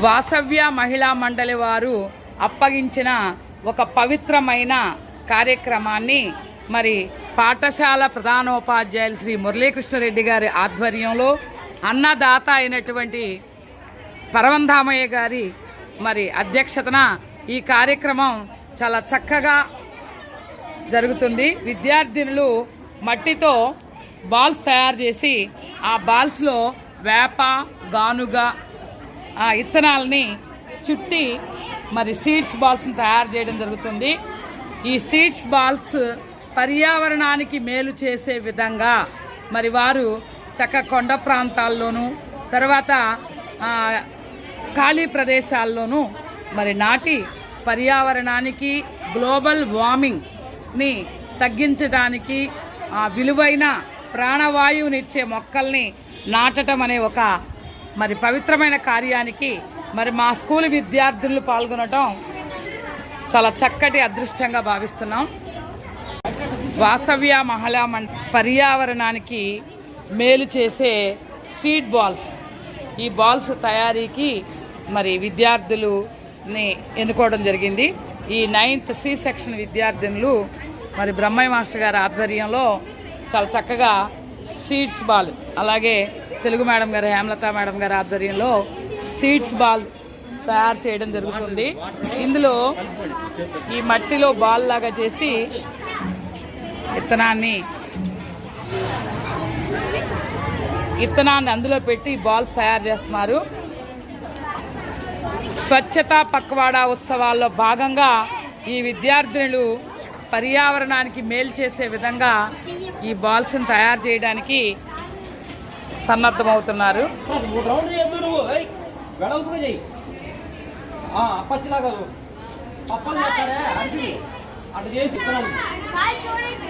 వాసవ్య మహిళా మండలి వారు అప్పగించిన ఒక పవిత్రమైన కార్యక్రమాన్ని మరి పాఠశాల ప్రధానోపాధ్యాయులు శ్రీ మురళీకృష్ణారెడ్డి గారి ఆధ్వర్యంలో అన్నదాత అయినటువంటి పరవంధామయ్య గారి మరి అధ్యక్షతన ఈ కార్యక్రమం చాలా చక్కగా జరుగుతుంది. విద్యార్థినులు మట్టితో బాల్స్ తయారు చేసి ఆ బాల్స్లో వేప గానుగ ఇత్తనాలని చుట్టి మరి సీడ్స్ బాల్స్ని తయారు చేయడం జరుగుతుంది. ఈ సీడ్స్ బాల్స్ పర్యావరణానికి మేలు చేసే విధంగా మరి వారు చక్క కొండ ప్రాంతాల్లోనూ తర్వాత ఖాళీ ప్రదేశాల్లోనూ మరి నాటి పర్యావరణానికి గ్లోబల్ వార్మింగ్ని తగ్గించడానికి విలువైన ప్రాణవాయువునిచ్చే మొక్కల్ని నాటడం అనే ఒక మరి పవిత్రమైన కార్యానికి మరి మా స్కూల్ విద్యార్థులు పాల్గొనడం చాలా చక్కటి అదృష్టంగా భావిస్తున్నాం. వాసవ్య మహిళా పర్యావరణానికి మేలు చేసే సీడ్ బాల్స్, ఈ బాల్స్ తయారీకి మరి విద్యార్థులని ఎన్నుకోవడం జరిగింది. ఈ 9th C సెక్షన్ విద్యార్థినులు మరి బ్రహ్మయ్య మాస్టర్ గారి ఆధ్వర్యంలో చాలా చక్కగా సీడ్స్ బాల్, అలాగే తెలుగు మేడం గారు హేమలత మేడం గారి ఆధ్వర్యంలో సీడ్స్ బాల్ తయారు చేయడం జరుగుతుంది. ఇందులో ఈ మట్టిలో బాల్ లాగా చేసి ఇత్తనాన్ని అందులో పెట్టి బాల్స్ తయారు చేస్తున్నారు. స్వచ్ఛత పక్వాడా ఉత్సవాల్లో భాగంగా ఈ విద్యార్థినులు పర్యావరణానికి మేలు చేసే విధంగా ఈ బాల్స్ని తయారు చేయడానికి సన్నద్ధమవుతున్నారు.